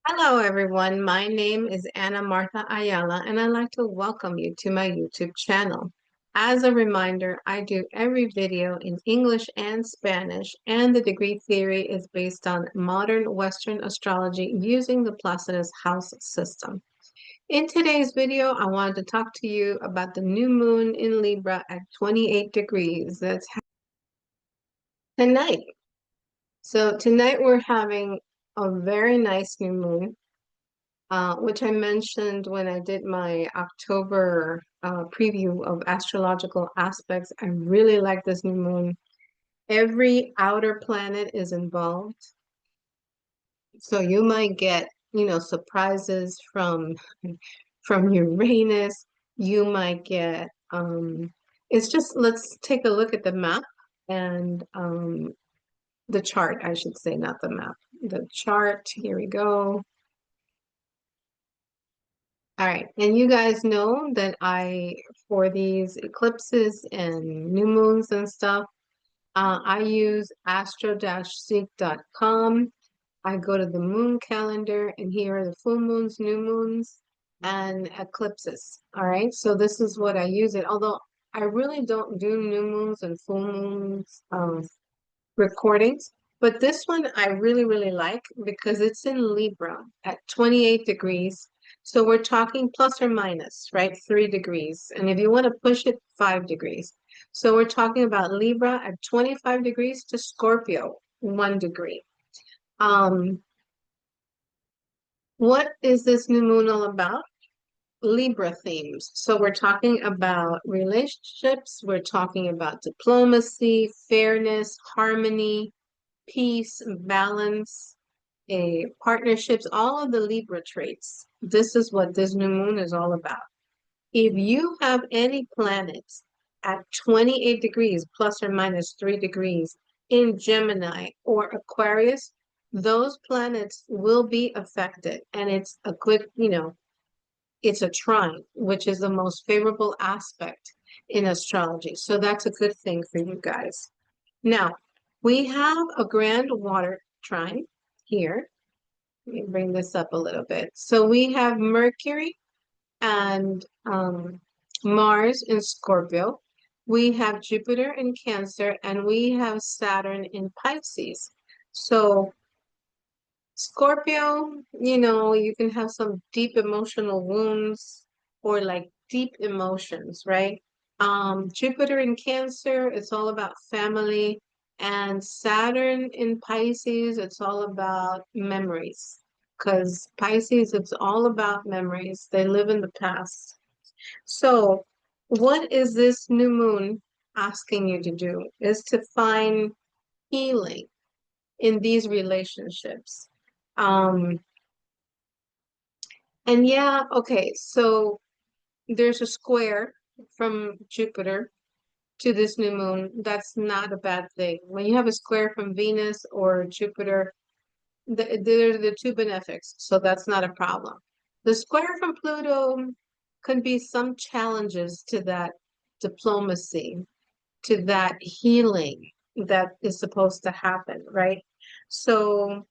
Hello, everyone. My name is Ana Martha Ayala, and I'd like to welcome you to my YouTube channel. As a reminder, I do every video in English and Spanish, and the degree theory is based on modern Western astrology using the Placidus house system. In today's video, I wanted to talk to you about the new moon in Libra at 28 degrees. That's tonight. So tonight we're having a very nice new moon. Which I mentioned when I did my October preview of astrological aspects. I really like this new moon. Every outer planet is involved. So you might get, surprises from Uranus. You might get, it's just, let's take a look at the map and the chart, I should say, not the map. The chart, here we go. All right, and you guys know that for these eclipses and new moons and stuff, I use astro-seek.com. I go to the moon calendar, and here are the full moons, new moons, and eclipses. All right, so this is what I use it. Although I really don't do new moons and full moons recordings, but this one I really, really like because it's in Libra at 28 degrees. So we're talking plus or minus, right? 3 degrees. And if you want to push it, 5 degrees. So we're talking about Libra at 25 degrees to Scorpio, 1 degree. What is this new moon all about? Libra themes. So we're talking about relationships, we're talking about diplomacy, fairness, harmony, peace, balance, partnerships, all of the Libra traits. This is what this new moon is all about. If you have any planets at 28 degrees plus or minus 3 degrees in Gemini or Aquarius, those planets will be affected. And it's a good, it's a trine, which is the most favorable aspect in astrology. So that's a good thing for you guys. Now, we have a grand water trine here. Let me bring this up a little bit. So we have Mercury and Mars in Scorpio. We have Jupiter in Cancer, and we have Saturn in Pisces. So Scorpio, you can have some deep emotional wounds or like deep emotions, right? Jupiter in Cancer, it's all about family. And Saturn in Pisces, it's all about memories. Because Pisces, it's all about memories. They live in the past. So, what is this new moon asking you to do? Is to find healing in these relationships. Um, and yeah, okay, so there's a square from Jupiter to this new moon. That's not a bad thing. When you have a square from Venus or Jupiter, they're the two benefics, so that's not a problem. The square from Pluto can be some challenges to that diplomacy, to that healing that is supposed to happen, right? So,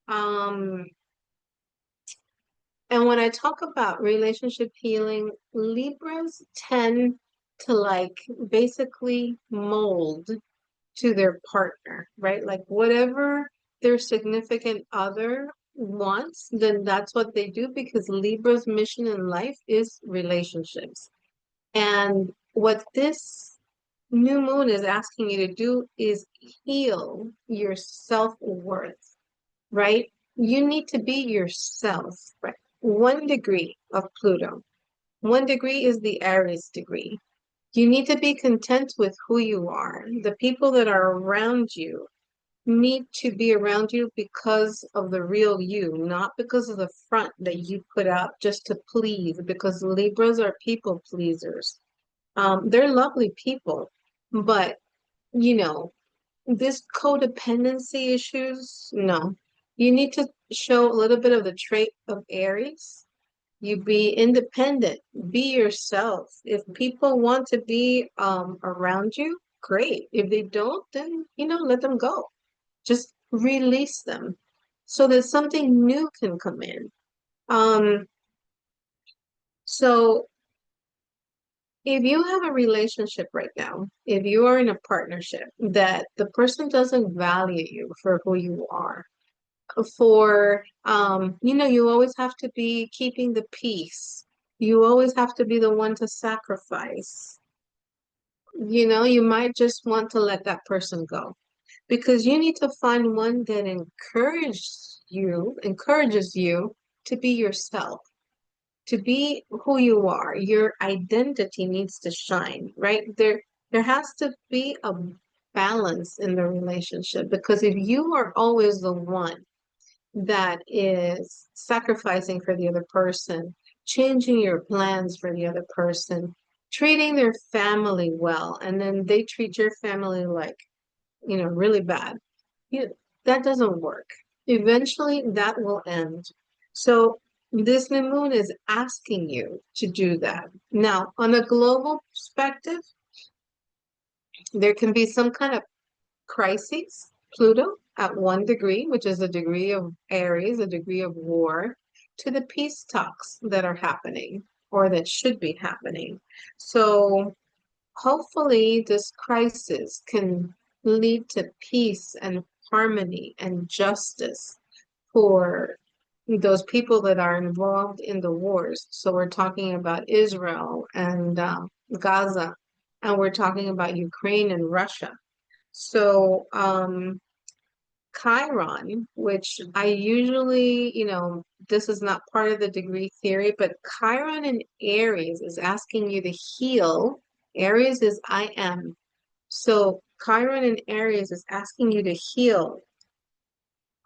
um, and when I talk about relationship healing, Libras tend to like basically mold to their partner, right? Like whatever their significant other wants, then that's what they do because Libra's mission in life is relationships. And what this new moon is asking you to do is heal your self-worth, right? You need to be yourself, right? 1 degree of Pluto. 1 degree is the Aries degree. You need to be content with who you are. The people that are around you need to be around you because of the real you, not because of the front that you put out just to please, because Libras are people pleasers. They're lovely people, but you know, this codependency issues, no. You need to show a little bit of the trait of Aries. You be independent, be yourself. If people want to be around you, great. If they don't, then let them go. Just release them. so that something new can come in. Um, so if you have a relationship right now, if you are in a partnership that the person doesn't value you for who you are, for you always have to be keeping the peace. You always have to be the one to sacrifice. You might just want to let that person go because you need to find one that encourages you to be yourself, to be who you are. Your identity needs to shine, right? There has to be a balance in the relationship because if you are always the one that is sacrificing for the other person, changing your plans for the other person, treating their family well, and then they treat your family like, really bad. You, that doesn't work. Eventually, that will end. So, this new moon is asking you to do that. Now, on a global perspective, there can be some kind of crises. Pluto at 1 degree, which is a degree of Aries, a degree of war, to the peace talks that are happening or that should be happening. So hopefully this crisis can lead to peace and harmony and justice for those people that are involved in the wars. So we're talking about Israel and Gaza, and we're talking about Ukraine and Russia. So, Chiron, which I usually, this is not part of the degree theory, but Chiron in Aries is asking you to heal. Aries is I am. So, Chiron in Aries is asking you to heal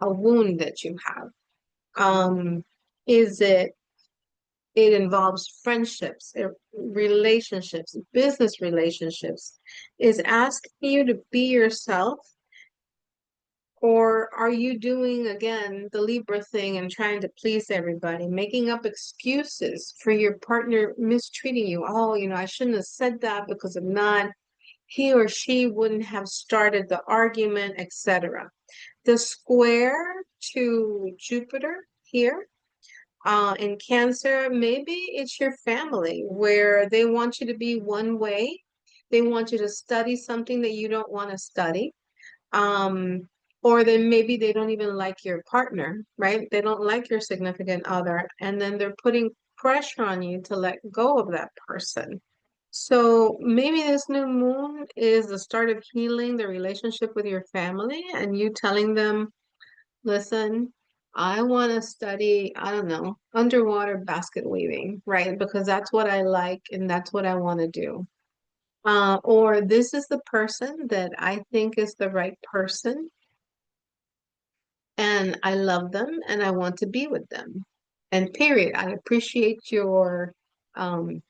a wound that you have. Is it involves friendships, relationships, business relationships, is asking you to be yourself. Or are you doing again the Libra thing and trying to please everybody, making up excuses for your partner mistreating you? Oh, I shouldn't have said that because if not, he or she wouldn't have started the argument, etc. The square to Jupiter here in Cancer, maybe it's your family where they want you to be one way. They want you to study something that you don't want to study. Um, or then maybe they don't even like your partner, right? They don't like your significant other, and then they're putting pressure on you to let go of that person. So maybe this new moon is the start of healing the relationship with your family and you telling them, listen, I want to study, I don't know, underwater basket weaving, right? Because that's what I like and that's what I want to do. Or this is the person that I think is the right person and I love them and I want to be with them. And period. I appreciate um,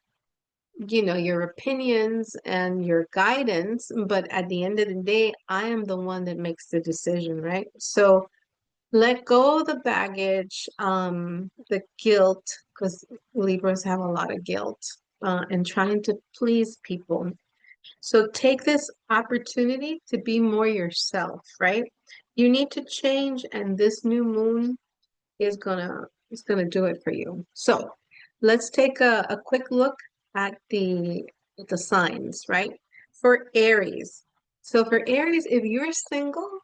your opinions and your guidance, but at the end of the day, I am the one that makes the decision, right? So let go of the baggage, the guilt, because Libras have a lot of guilt, and trying to please people. So take this opportunity to be more yourself, right? You need to change, and this new moon is gonna do it for you. So let's take a quick look at the signs, right? For Aries. So for Aries, if you're single,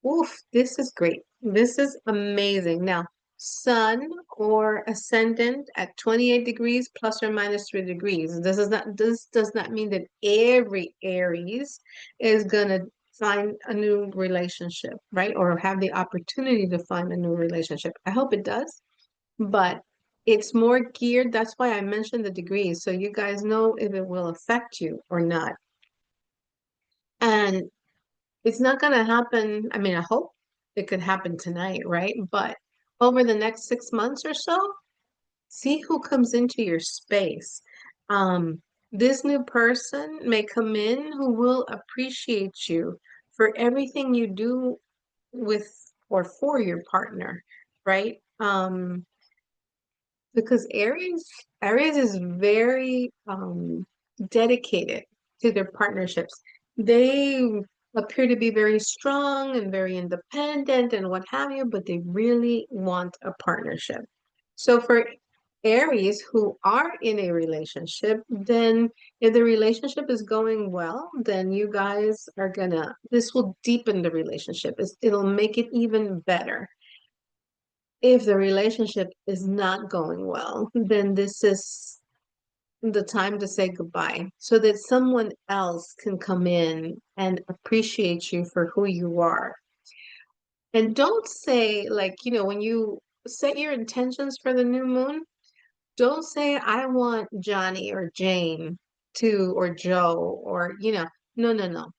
oof, this is great. This is amazing. Now, Sun or ascendant at 28 degrees plus or minus 3 degrees. This does not mean that every Aries is gonna find a new relationship, right? Or have the opportunity to find a new relationship. I hope it does, but it's more geared. That's why I mentioned the degrees, so you guys know if it will affect you or not. And it's not going to happen. I mean, I hope it could happen tonight, right? But over the next 6 months or so, see who comes into your space. This new person may come in who will appreciate you for everything you do with or for your partner, right? Because Aries is very dedicated to their partnerships. They appear to be very strong and very independent and what have you, but they really want a partnership. So for Aries who are in a relationship, then if the relationship is going well, then you guys are gonna, this will deepen the relationship. It'll make it even better. If the relationship is not going well, then this is the time to say goodbye so that someone else can come in and appreciate you for who you are. And don't say, like, when you set your intentions for the new moon, don't say, I want Johnny or Jane to, or Joe, or, no, no, no.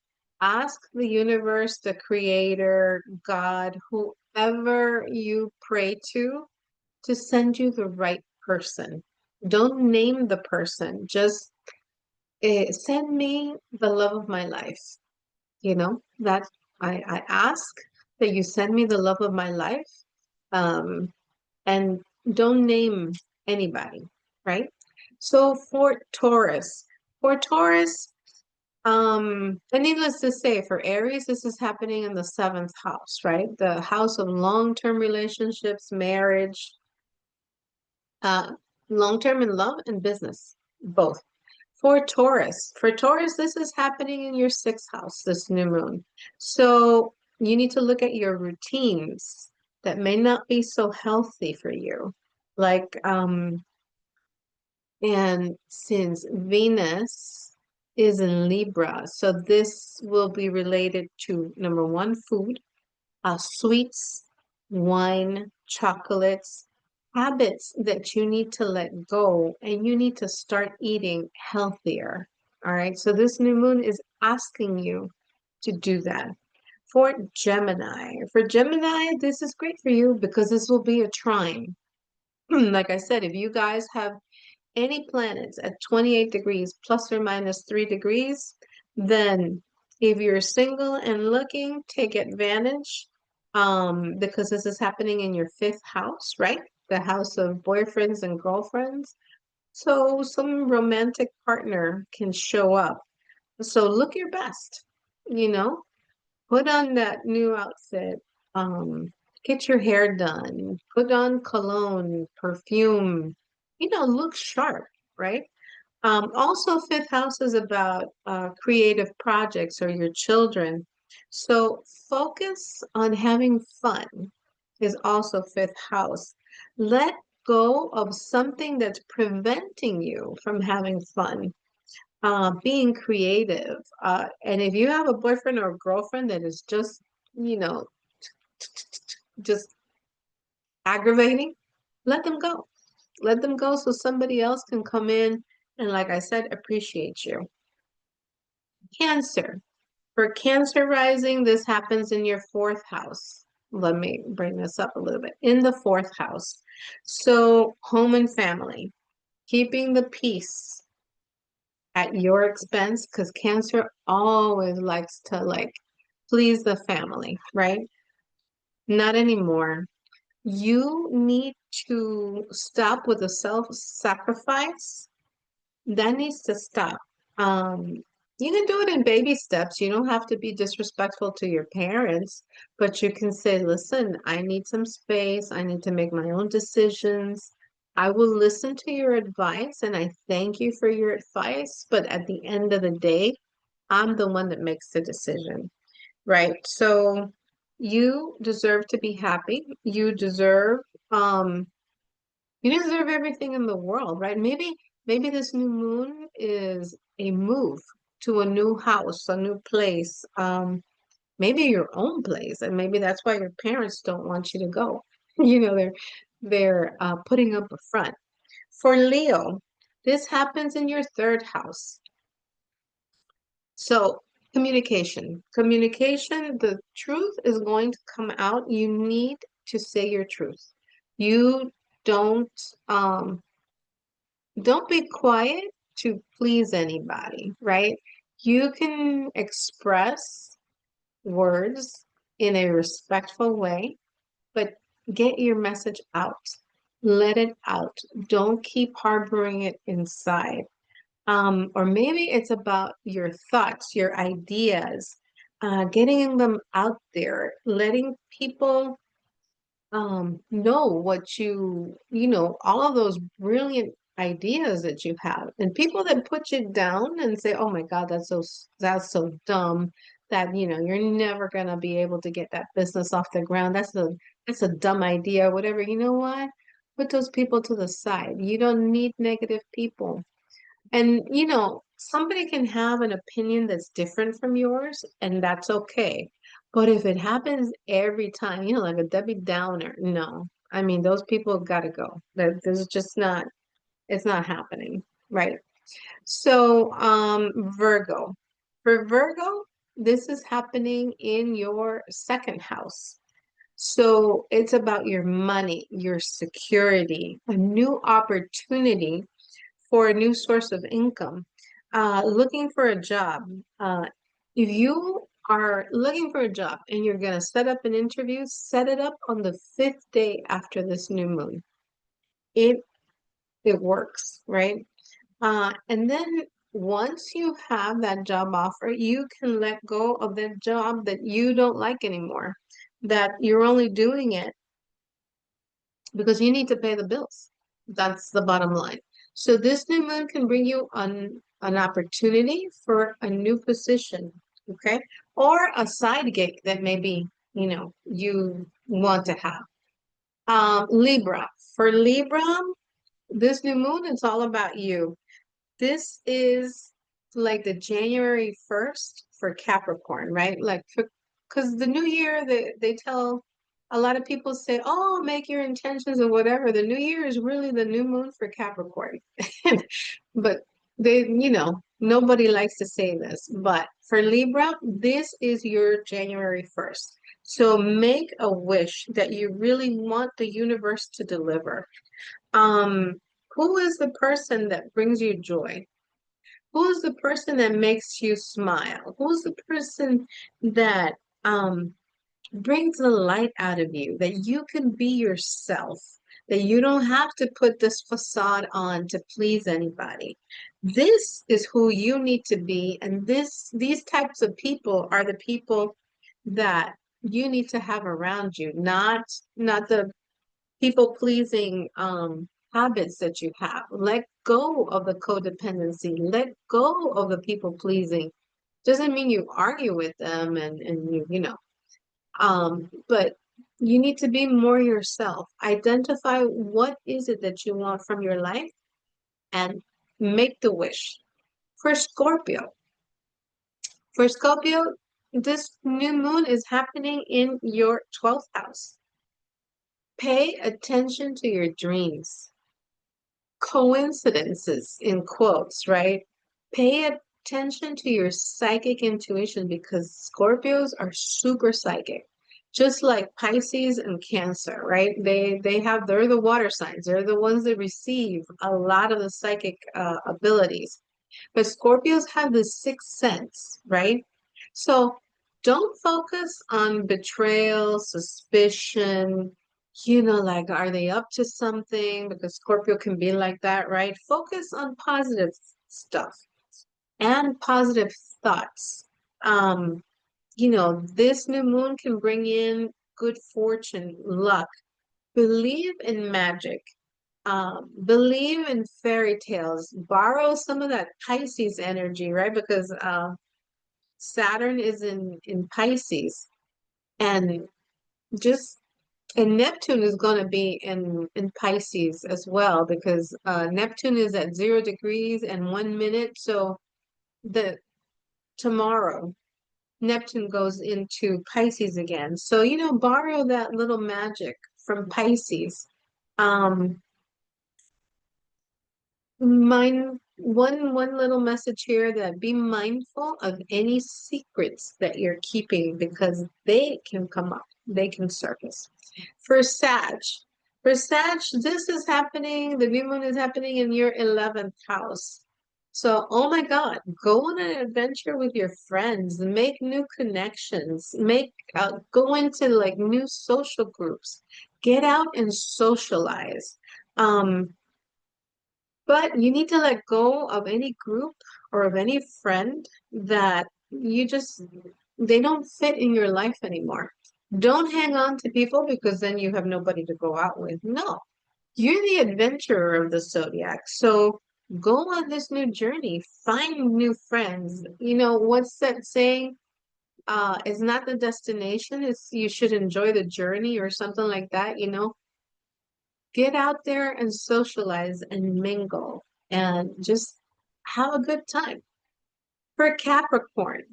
Ask the universe, the creator, God, whoever you pray to send you the right person. Don't name the person, just send me the love of my life. That I ask that you send me the love of my life, um, and don't name anybody, right? So for Taurus, and needless to say, for Aries, this is happening in the seventh house, right? The house of long-term relationships, marriage, uh, long-term in love and business, both. For Taurus, this is happening in your sixth house, this new moon. So you need to look at your routines that may not be so healthy for you. Like, and since Venus is in Libra, so this will be related to number one, food, sweets, wine, chocolates, habits that you need to let go and you need to start eating healthier. All right. So this new moon is asking you to do that. For Gemini, this is great for you because this will be a trine. Like I said, if you guys have any planets at 28 degrees plus or minus 3 degrees, then if you're single and looking, take advantage, because this is happening in your fifth house, right? The house of boyfriends and girlfriends. So some romantic partner can show up. So look your best, you know, put on that new outfit, um, get your hair done, put on cologne, perfume, look sharp, right? Also, fifth house is about creative projects or your children. So focus on having fun is also fifth house. Let go of something that's preventing you from having fun, being creative. And if you have a boyfriend or a girlfriend that is just, you know, just aggravating, let them go. Let them go so somebody else can come in and, like I said, appreciate you. Cancer. For Cancer rising, this happens in your fourth house. Let me bring this up a little bit. In the fourth house. So home and family, keeping the peace at your expense, because Cancer always likes to please the family, right? Not anymore. You need to stop with the self-sacrifice. That needs to stop. Um, you can do it in baby steps. You don't have to be disrespectful to your parents, but you can say, listen, I need some space. I need to make my own decisions. I will listen to your advice and I thank you for your advice. But at the end of the day, I'm the one that makes the decision, right? So you deserve to be happy. Um, you deserve everything in the world, right? Maybe this new moon is a move to a new house, a new place, maybe your own place, and maybe that's why your parents don't want you to go. They're putting up a front. For Leo, this happens in your third house. So communication, the truth is going to come out. You need to say your truth. You don't um don't be quiet to please anybody, right? You can express words in a respectful way, but get your message out. Let it out. Don't keep harboring it inside. Or maybe it's about your thoughts, your ideas. getting them out there, letting people know what you know, all of those brilliant ideas that you have. And people that put you down and say, "Oh my God, that's so dumb that, you know, you're never gonna be able to get that business off the ground. That's a dumb idea, whatever." You know what? Put those people to the side. You don't need negative people. And, you know, somebody can have an opinion that's different from yours, and that's okay. But if it happens every time, you know, like a Debbie Downer, no. I mean, those people gotta go. That there's just not, it's not happening, right? So, Virgo. For Virgo, this is happening in your second house. So it's about your money, your security, a new opportunity for a new source of income. Looking for a job. If you are looking for a job and you're going to set up an interview, set it up on the fifth day after this new moon. It it works, right? And then once you have that job offer, you can let go of that job that you don't like anymore, that you're only doing it because you need to pay the bills. That's the bottom line. So this new moon can bring you an opportunity for a new position, okay? Or a side gig that maybe, you know, you want to have. Libra. For Libra, this new moon is all about you. This is like the January 1st for Capricorn, right? Like, because the new year, they tell a lot of people say, oh, make your intentions or whatever. The new year is really the new moon for Capricorn. But they, you know, nobody likes to say this. But for Libra, this is your January 1st. So make a wish that you really want the universe to deliver. Um, who is the person that brings you joy? Who's the person that makes you smile? Who's the person that brings the light out of you, that you can be yourself, that you don't have to put this facade on to please anybody? This is who you need to be, and these types of people are the people that you need to have around you, not the people pleasing habits that you have. Let go of the codependency. Let go of the people pleasing. Doesn't mean you argue with them and you know, but you need to be more yourself. Identify what is it that you want from your life and make the wish. For Scorpio, for Scorpio, this new moon is happening in your 12th house. Pay attention to your dreams. Coincidences in quotes, right? Pay attention to your psychic intuition because Scorpios are super psychic. Just like Pisces and Cancer, right? They're the water signs. They're the ones that receive a lot of the psychic abilities. But Scorpios have the sixth sense, right? So don't focus on betrayal, suspicion, you know, like, are they up to something? Because Scorpio can be like that, right? Focus on positive stuff and positive thoughts. Um, you know, this new moon can bring in good fortune, luck. Believe in magic. Believe in fairy tales. Borrow some of that Pisces energy, right? Because Saturn is in Pisces, and just and Neptune is going to be in Pisces as well because Neptune is at 0 degrees and 1 minute. So the tomorrow Neptune goes into Pisces again. So you know, borrow that little magic from Pisces. Um, one little message here, that be mindful of any secrets that you're keeping because they can come up, they can surface. For Sag, for Sag, this is happening, the new moon is happening in your 11th house. So, oh my God, go on an adventure with your friends, make new connections, go into like new social groups, get out and socialize. Um, but you need to let go of any group or of any friend that you just they don't fit in your life anymore. Don't hang on to people because then you have nobody to go out with. No, you're the adventurer of the zodiac. So go on this new journey, find new friends. You know, what's that saying? It's not the destination, it's you should enjoy the journey or something like that, you know. Get out there and socialize and mingle and just have a good time. For Capricorn,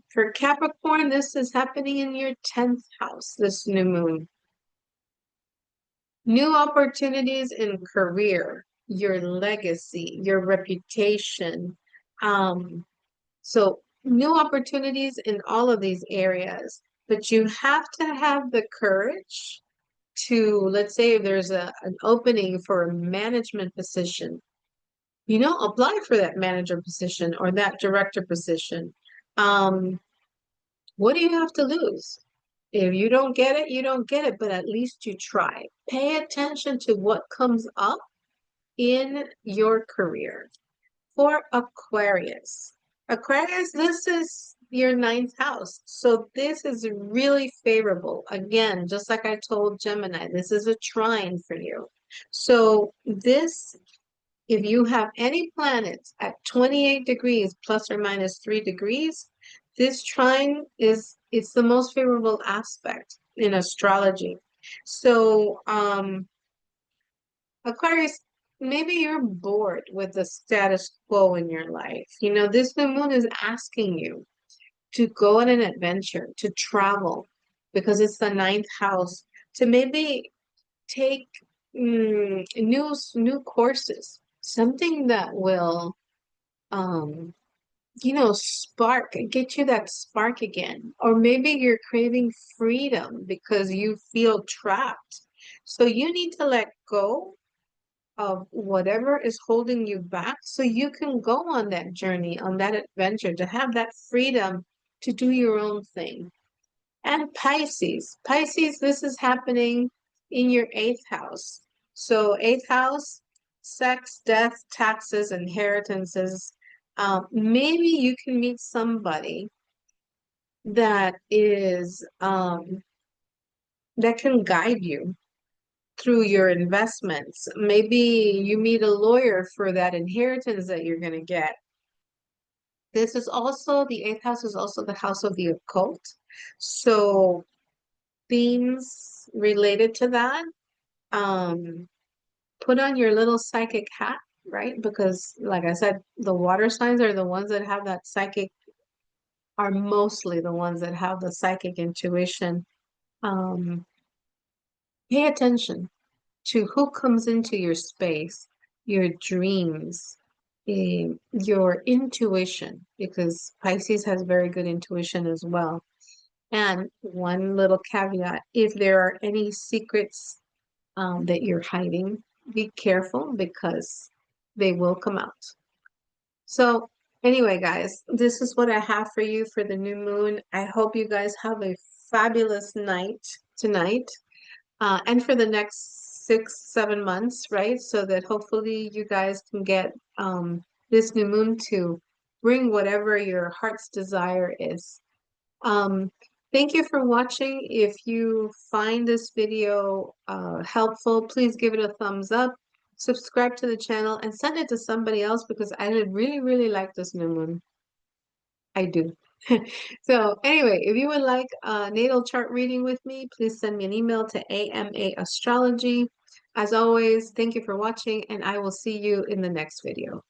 this is happening in your 10th house, this new moon. New opportunities in career, your legacy, your reputation. So new opportunities in all of these areas, but you have to have the courage to, let's say if there's an opening for a management position, you know, apply for that manager position or that director position. Um, what do you have to lose? If you don't get it, you don't get it, but at least you try. Pay attention to what comes up in your career. For Aquarius, Aquarius, this is your ninth house. So this is really favorable. Again, just like I told Gemini, this is a trine for you. So this, if you have any planets at 28 degrees plus or minus 3 degrees, this trine is it's the most favorable aspect in astrology. So Aquarius, maybe you're bored with the status quo in your life. You know, this new moon is asking you to go on an adventure, to travel, because it's the ninth house, to maybe take new courses, something that will you know, get you that spark again. Or maybe you're craving freedom because you feel trapped. So you need to let go of whatever is holding you back so you can go on that journey, on that adventure, to have that freedom to do your own thing. And Pisces, this is happening in your eighth house. So eighth house, sex, death, taxes, inheritances. Maybe you can meet somebody that is that can guide you through your investments. Maybe you meet a lawyer for that inheritance that you're going to get. This is also, the eighth house is also the house of the occult. So themes related to that, um, put on your little psychic hat, right? Because like I said, the water signs are the ones that have that psychic, are mostly the ones that have the psychic intuition. Um, Pay attention to who comes into your space, your dreams, your intuition, because Pisces has very good intuition as well. And one little caveat, if there are any secrets that you're hiding, be careful because they will come out. So anyway, guys, this is what I have for you for the new moon. I hope you guys have a fabulous night tonight and for the next 6, 7 months, right? So that hopefully you guys can get this new moon to bring whatever your heart's desire is. Um, Thank you for watching. If you find this video helpful, please give it a thumbs up, subscribe to the channel, and send it to somebody else because I would really, really like this new moon. I do. So anyway, if you would like a natal chart reading with me, please send me an email to AMAastrology. As always, thank you for watching, and I will see you in the next video.